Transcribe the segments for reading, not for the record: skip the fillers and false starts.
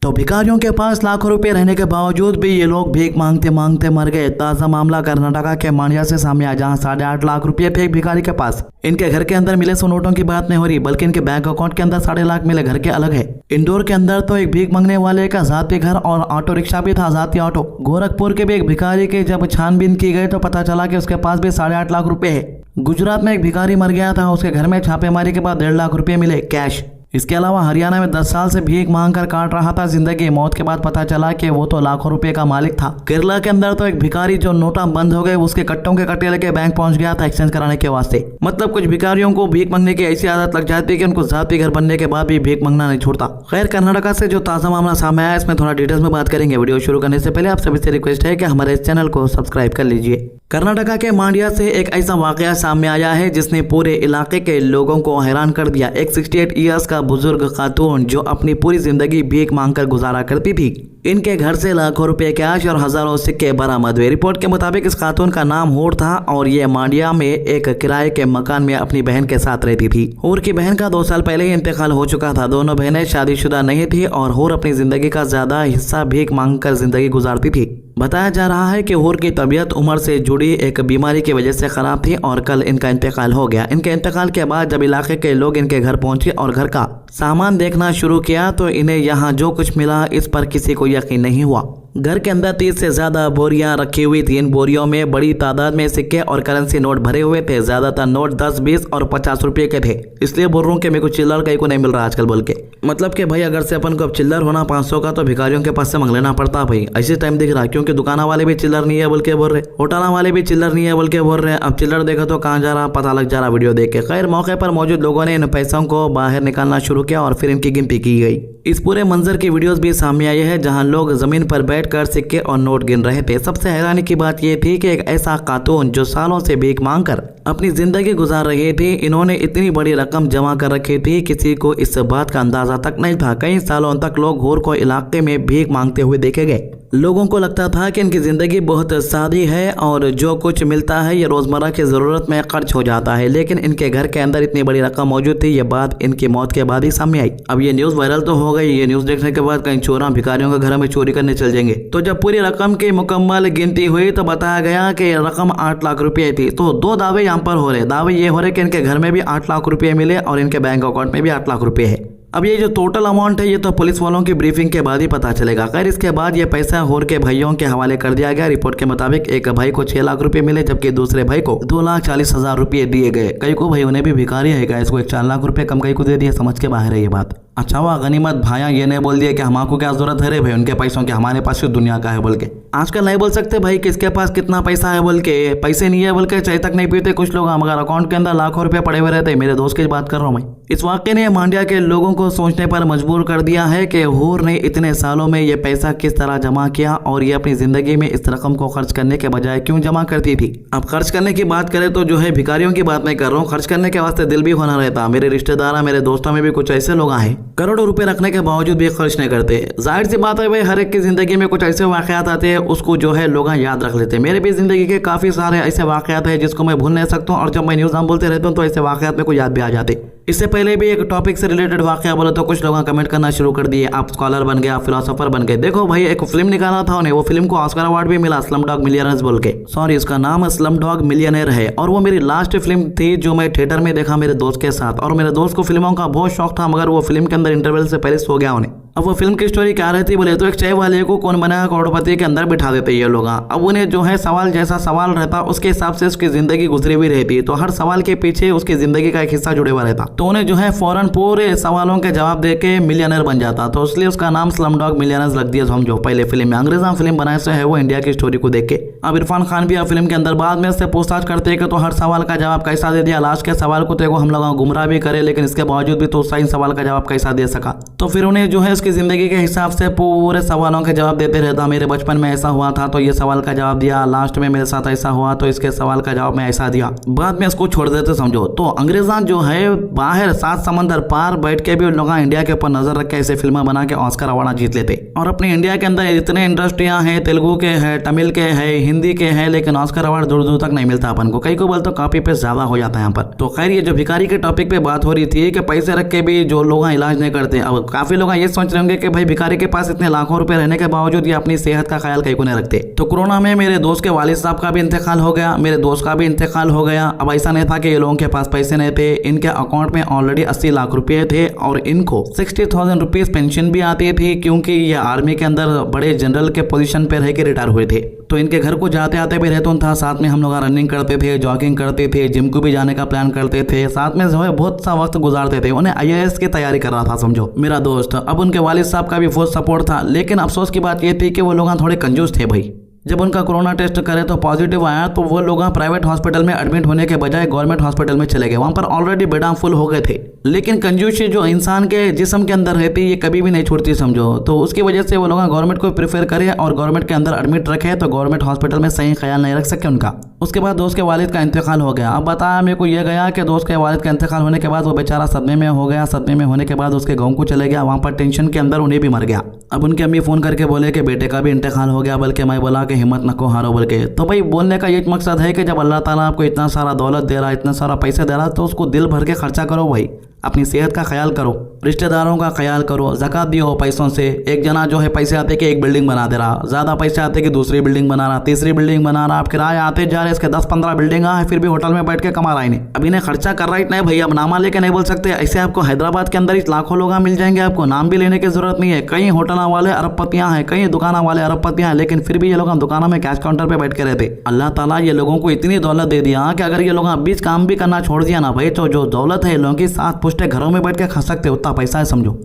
तो भिखारियों के पास लाखों रुपए रहने के बावजूद भी ये लोग भीख मांगते मांगते मर गए। ताजा मामला कर्नाटका के मांड्या से सामने आया, जहां 8.5 लाख रुपए थे एक भिखारी के पास। इनके घर के अंदर मिले 100 नोटों की बात नहीं हो रही, बल्कि इनके बैंक अकाउंट के अंदर 7.5 लाख मिले। घर के अलग है। इंदौर के अंदर तो एक भीख मांगने वाले का जाती घर और ऑटो रिक्शा भी था, जाती ऑटो। गोरखपुर के भी एक भिखारी के जब छानबीन की गई तो पता चला कि उसके पास भी 8.5 लाख रुपए है। गुजरात में एक भिखारी मर गया था, उसके घर में छापेमारी के बाद 1.5 लाख रुपए मिले कैश। इसके अलावा हरियाणा में 10 साल से भीख मांगकर काट रहा था जिंदगी। मौत के बाद पता चला कि वो तो लाखों रुपए का मालिक था। केरला के अंदर तो एक भिखारी जो नोटा बंद हो गए, उसके कट्टों के कट्टे लेके बैंक पहुंच गया था एक्सचेंज कराने के वास्ते। मतलब कुछ भिखारियों को भीख मांगने की ऐसी आदत लग जाती है कि उनको जाती घर बनने के बाद भी भीख मांगना नहीं छोड़ता। खैर, कर्नाटका से जो ताजा मामला सामने आया, इसमें थोड़ा डिटेल्स में बात करेंगे। वीडियो शुरू करने से पहले आप सभी से रिक्वेस्ट है कि हमारे इस चैनल को सब्सक्राइब कर लीजिए। कर्नाटका के मांड्या से एक ऐसा वाकया सामने आया है जिसने पूरे इलाके के लोगों को हैरान कर दिया। एक 68 इयर्स का बुजुर्ग खातून जो अपनी पूरी जिंदगी भीख मांगकर गुजारा करती थी, इनके घर से लाखों रुपए कैश और हजारों सिक्के बरामद हुए। रिपोर्ट के मुताबिक इस खातून का नाम हूर था और ये मांड्या में एक किराए के मकान में अपनी बहन के साथ रहती थी। हूर की बहन का 2 साल पहले ही इंतकाल हो चुका था। दोनों बहनें शादीशुदा नहीं थी और हूर अपनी जिंदगी का ज्यादा हिस्सा भीख मांगकर जिंदगी गुजारती थी। बताया जा रहा है कि हूर की तबीयत उम्र से जुड़ी एक बीमारी की वजह से खराब थी और कल इनका इंतकाल हो गया। इनके इंतकाल के बाद जब इलाके के लोग इनके घर पहुंचे और घर का सामान देखना शुरू किया तो इन्हें यहाँ जो कुछ मिला इस पर किसी को यकीन नहीं हुआ। घर के अंदर 30 से ज्यादा बोरियां रखी हुई थी। इन बोरियों में बड़ी तादाद में सिक्के और करेंसी नोट भरे हुए थे। ज्यादातर नोट 10, 20 और 50 रुपए के थे। इसलिए बोल रहा हूँ कि मेरे को चिल्लर कहीं को नहीं मिल रहा आजकल बोल के। मतलब कि भाई अगर से अपन को अब चिल्लर होना 500 का तो भिखारियों के पास से मांग लेना पड़ता भाई। ऐसे टाइम दिख रहा, क्योंकि दुकाना वाले भी चिल्लर नहीं है बोल के बोल रहे, होटल वाले भी चिल्लर नहीं है बोल के बोल रहे। अब चिल्लर देखा तो कहाँ जा रहा पता लग जा रहा वीडियो देख के। खैर, मौके पर मौजूद लोगों ने इन पैसों को बाहर निकालना शुरू किया और फिर इनकी गिनती की गई। इस पूरे मंजर की वीडियोस भी सामने आई है जहां लोग जमीन पर बैठकर सिक्के और नोट गिन रहे थे। सबसे हैरानी की बात यह थी कि एक ऐसा खातून जो सालों से भीख मांगकर अपनी जिंदगी गुजार रही थी, इन्होंने इतनी बड़ी रकम जमा कर रखी थी, किसी को इस बात का अंदाजा तक नहीं था। कई सालों तक लोग हूर को इलाके में भीख मांगते हुए देखे गए। लोगों को लगता था कि इनकी जिंदगी बहुत सादी है और जो कुछ मिलता है ये रोजमर्रा की जरूरत में खर्च हो जाता है, लेकिन इनके घर के अंदर इतनी बड़ी रकम मौजूद थी। ये बात इनकी मौत के बाद ही सामने आई। अब ये न्यूज वायरल तो हो गई। ये न्यूज देखने के बाद कहीं चोरा भिखारियों के घर में चोरी करने चल जाएंगे। तो जब पूरी रकम की मुकम्मल गिनती हुई तो बताया गया कि रकम 8 लाख रुपए थी। तो 2 दावे यहाँ पर हो रहे। दावे ये हो रहे कि इनके घर में भी 8 लाख रुपए मिले और इनके बैंक अकाउंट में भी 8 लाख रुपए है। अब ये जो टोटल अमाउंट है ये तो पुलिस वालों की ब्रीफिंग के बाद ही पता चलेगा। खैर, इसके बाद ये पैसा हूर के भाइयों के हवाले कर दिया गया। रिपोर्ट के मुताबिक एक भाई को 6 लाख रुपए मिले, जबकि दूसरे भाई को 2,40,000 रुपए दिए गए। कई को भाई उन्हें भी भिखारी है, इसको 4 लाख रुपए कम कई को दे दिया। समझ के बाहर है ये बात। अच्छा हुआ गनीमत भाया ये नहीं बोल दिया कि हमारे क्या जरूरत है रे भाई उनके पैसों की, हमारे पास दुनिया का है बोल के। आजकल नहीं बोल सकते भाई किसके पास कितना पैसा है बोल के। पैसे नहीं है बोल के चाय तक नहीं पीते कुछ लोग, मगर अकाउंट के अंदर लाखों रुपए पड़े हुए रहते हैं। मेरे दोस्त की बात कर रहा हूँ मैं। इस वाक्य ने मांड्या के लोगों को सोचने पर मजबूर कर दिया है कि हूर ने इतने सालों में ये पैसा किस तरह जमा किया और ये अपनी जिंदगी में इस रकम को खर्च करने के बजाय क्यों जमा करती थी। अब खर्च करने की बात करें तो जो है भिखारियों की बात नहीं कर रहा हूँ, खर्च करने के वास्ते दिल भी होना रहता। मेरे रिश्तेदार मेरे दोस्तों में भी कुछ ऐसे लोग हैं करोड़ों रुपए रखने के बावजूद भी खर्च नहीं करते। जाहिर सी बात है भाई, हर एक की जिंदगी में कुछ ऐसे वाकयात आते हैं उसको जो है लोग याद रख लेते हैं। मेरे भी जिंदगी के काफी सारे ऐसे वाकयात हैं जिसको मैं भूल नहीं सकता हूँ और जब मैं न्यूज हम बोलते रहता हूँ तो ऐसे वाकयात में कोई याद भी आ जाते। इससे पहले भी एक टॉपिक से रिलेटेड वाकया बोले तो कुछ लोग कमेंट करना शुरू कर दिए, आप स्कॉलर बन गए, आप फिलोसोफर बन गए। देखो भाई, एक फिल्म निकाला था उन्हें, वो फिल्म को ऑस्कर अवार्ड भी मिला, स्लमडॉग मिलियनेयर बोल के। सॉरी, उसका नाम स्लमडॉग मिलियनेयर है और वो मेरी लास्ट फिल्म थी जो मैं थिएटर में देखा मेरे दोस्त के साथ। और मेरे दोस्त को फिल्मों का बहुत शौक था, मगर वो फिल्म के अंदर इंटरवल से पहले सो गया उन्हें। अब वो फिल्म की स्टोरी क्या रहती बोले तो एक चाय वाले को कौन बनाया करोड़पति के अंदर बिठा देते ये लोग। अब उन्हें जो है सवाल जैसा सवाल रहता उसके हिसाब से उसकी जिंदगी गुजरी हुई रहती, तो हर सवाल के पीछे उसकी जिंदगी का एक हिस्सा जुड़े हुआ रहता। तो उन्हें जो है फौरन पूरे सवालों के जवाब देके मिलियनर बन जाता। तो इसलिए उसका नाम स्लमडॉग मिलियनेयर लग दिया। हम जो पहले फिल्म में अंग्रेजा फिल्म बनाए से है वो इंडिया की स्टोरी को देख के। अब इरफान खान भी फिल्म के अंदर बाद में उससे पूछताछ करते हैं कि तो हर सवाल का जवाब कैसा दे दिया। लास्ट के सवाल को तो हम लोग गुमराह भी करे, लेकिन इसके बावजूद भी तो सही सवाल का जवाब कैसा दे सका। तो फिर उन्हें जो है उसकी जिंदगी के हिसाब से पूरे सवालों के जवाब देते रहता। मेरे बचपन में ऐसा हुआ था तो ये सवाल का जवाब दिया, लास्ट में मेरे साथ ऐसा हुआ तो इसके सवाल का जवाब मैं ऐसा दिया, बाद में इसको छोड़ देते समझो। तो अंग्रेजा जो है बाहर 7 समंदर पार बैठ के भी उन लोग इंडिया के ऊपर नजर रख के ऐसे फिल्में बना के ऑस्कर अवार्ड जीत लेते। और अपने इंडिया के अंदर इतने इंडस्ट्रियां हैं, तेलुगु के है, तमिल के है, हिंदी के है, लेकिन ऑस्कर अवार्ड दूर दूर तक नहीं मिलता अपन को। कई को बोलते कॉपी पेस्ट ज्यादा हो जाता है यहाँ पर। तो खैर, ये जो भिखारी के टॉपिक पे बात हो रही थी कि पैसे रख के भी जो लोग इलाज नहीं करते। अब काफी लोग ये सोच रहे होंगे कि भाई भिखारी के पास इतने लाखों रुपए रहने के बावजूद ये अपनी सेहत का ख्याल कहीं को नहीं रखते। तो कोरोना में मेरे दोस्त के वालिद साहब का भी इंतकाल हो गया, मेरे दोस्त का भी इंतकाल हो गया। अब ऐसा नहीं था कि ये लोगों के पास पैसे नहीं थे, इनके अकाउंट में ऑलरेडी 80 लाख रुपए थे और इनको 60,000 रुपीज पेंशन भी आती थी, क्योंकि ये आर्मी के अंदर बड़े जनरल के पोजीशन पे रह के रिटायर हुए थे। तो इनके घर को जाते आते भी रहता था, साथ में हम लोग रनिंग करते थे, जॉगिंग करते थे, जिम को भी जाने का प्लान करते थे, साथ में जो है बहुत सा वक्त गुजारते थे। उन्हें IAS की तैयारी कर रहा था समझो मेरा दोस्त। अब उनके वालिद साहब का भी फुल सपोर्ट था, लेकिन अफसोस की बात ये थी कि वो लोग थोड़े कंजूस थे भाई। जब उनका कोरोना टेस्ट करे तो पॉजिटिव आया तो वो लोग प्राइवेट हॉस्पिटल में एडमिट होने के बजाय गवर्नमेंट हॉस्पिटल में चले गए। वहां पर ऑलरेडी बेड फुल हो गए थे, लेकिन कंजूसी जो इंसान के जिस्म के अंदर रहती है ये कभी भी नहीं छूटती समझो। तो उसकी वजह से वो लोग गवर्नमेंट को प्रेफर करे और गवर्नमेंट के अंदर एडमिट रखे, तो गवर्नमेंट हॉस्पिटल में सही ख्याल नहीं रख सके उनका। उसके बाद दोस्त के वालिद का इंतकाल हो गया। अब बताया मेरे को ये गया कि दोस्त के वालिद का इंतकाल होने के बाद वो बेचारा सदमे में हो गया। सदमे में होने के बाद उसके गाँव को चले गया, वहाँ पर टेंशन के अंदर उन्हें भी मर गया। अब उनकी अम्मी फ़ोन करके बोले कि बेटे का भी इंतकाल हो गया, बल्कि मैं बोला कि हिम्मत न को हारो बोल के। तो भाई बोलने का ये मकसद है कि जब अल्लाह ताला आपको इतना सारा दौलत दे रहा है, इतना सारा पैसे दे रहा है, तो उसको दिल भर के खर्चा करो भाई। अपनी सेहत का ख्याल करो, रिश्तेदारों का ख्याल करो, ज़कात दियो पैसों से। एक जना जो है पैसे आते कि एक बिल्डिंग बना दे रहा, ज़्यादा पैसे आते कि दूसरी बिल्डिंग बना रहा, तीसरी बिल्डिंग बना रहा। आप किराए आते जा रहे, इसके 10-15 बिल्डिंग है, फिर भी होटल में बैठ के कमा रहा ही नहीं। अब इन्हें खर्चा कर रहा ही नहीं भाई। अब नामा लेके नहीं बोल सकते ऐसे। आपको हैदराबाद के अंदर ही लाखों लोग मिल जाएंगे, आपको नाम भी लेने की जरूरत नहीं है। कई होटल वाले अरबपतियां हैं, कई दुकाना वाले अरबपतियां हैं, लेकिन फिर भी ये लोग दुकानों में कैश काउंटर पे बैठ के रहते। अल्लाह ताला ये लोगों को इतनी दौलत दे दिया कि अगर ये लोग बीच काम भी करना छोड़ दिया ना भाई, तो जो दौलत है लोगों की 7 पुश्ते घरों में बैठ के खा सकते, उतना पैसा है समझो।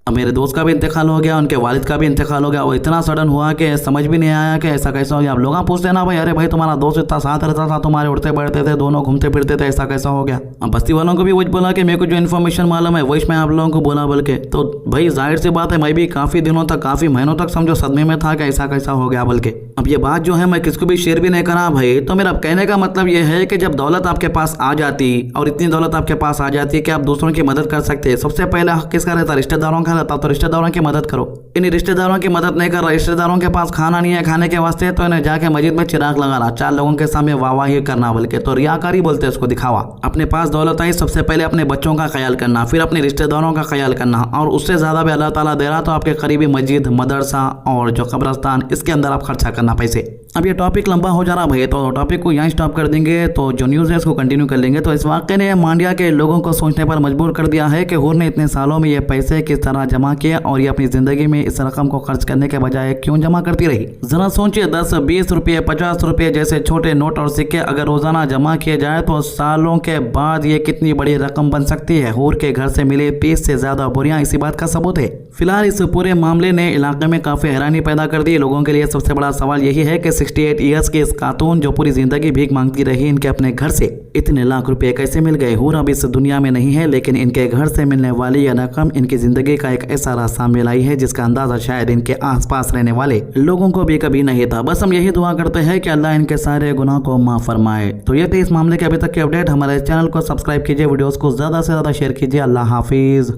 अब मेरे दोस्त का भी इंतकाल हो गया, उनके वालिद का भी इंतकाल हो गया। वो इतना सडन हुआ कि समझ भी नहीं आया कि ऐसा कैसा हो गया। अब लोग पूछते ना भाई, अरे भाई तुम्हारा दोस्त इतना साथ रहता था, तुम्हारे उठते बैठते थे, दोनों घूमते फिरते थे, ऐसा कैसा हो गया। अब बस्ती वालों को भी वही बोला कि मेरे को जो इन्फॉर्मेशन मालूम है वही मैं आप लोगों को बोला बोल के। तो भाई जाहिर सी बात है, मैं भी काफ़ी दिनों तक, काफ़ी महीनों तक समझो सदमे में था कि ऐसा कैसा हो गया बोल के। अब ये बात जो है मैं किसको भी शेयर भी नहीं करा भाई। तो मेरा कहने का मतलब ये है कि जब दौलत आपके पास आ जाती और इतनी दौलत आपके पास आ जाती है कि आप दूसरों की मदद कर सकते हैं, सबसे पहले हक किसका रहता? रिश्तेदारों का रहता। तो रिश्तेदारों की मदद करो। इन रिश्तेदारों की मदद नहीं कर रहा, रिश्तेदारों के पास खाना नहीं है खाने के वास्ते, तो इन्हें जाके मस्जिद में चिराग लगा रहा, 4 लोगों के सामने वाहवाही करना बोल के। तो रियाकारी बोलते हैं उसको, दिखावा। अपने पास दौलत आई, सबसे पहले अपने बच्चों का ख्याल करना, फिर अपने रिश्तेदारों का ख्याल करना, और उससे ज्यादा भी अल्लाह ताला दे रहा तो आपके करीबी मस्जिद, मदरसा और जो कब्रस्तान, इसके अंदर आप खर्चा करना पैसे। अब ये टॉपिक लंबा हो जा रहा भाई, तो टॉपिक को यहाँ स्टॉप कर देंगे, तो जो न्यूज़ है इसको कंटिन्यू कर लेंगे। तो इस वाक़े ने मांड्या के लोगों को सोचने पर मजबूर कर दिया है कि हूर ने इतने सालों में ये पैसे किस तरह जमा किए और ये अपनी ज़िंदगी में इस रकम को खर्च करने के बजाय क्यों जमा करती रही। ज़रा सोचिए, 10, 20 रुपये, 50 रुपये जैसे छोटे नोट और सिक्के अगर रोज़ाना जमा किए जाए तो सालों के बाद ये कितनी बड़ी रकम बन सकती है। हूर के घर से मिले 30 से ज़्यादा बोरियां इसी बात का सबूत है। फिलहाल इस पूरे मामले ने इलाके में काफ़ी हैरानी पैदा कर दी। लोगों के लिए सबसे बड़ा सवाल यही है कि 68 ईयर्स की इस खातून जो पूरी जिंदगी भीख मांगती रही, इनके अपने घर से इतने लाख रुपए कैसे मिल गए। हूर अब इस दुनिया में नहीं है, लेकिन इनके घर से मिलने वाली यह रकम इनकी जिंदगी का एक ऐसा रास्ता मिलाई है जिसका अंदाजा शायद इनके आसपास रहने वाले लोगों को भी कभी नहीं था। बस हम यही दुआ करते हैं कि अल्लाह इनके सारे गुनाह को माफ फरमाए। तो ये थे इस मामले के अभी तक के अपडेट। हमारे चैनल को सब्सक्राइब कीजिए, वीडियोस को ज्यादा से ज्यादा शेयर कीजिए। अल्लाह हाफिज।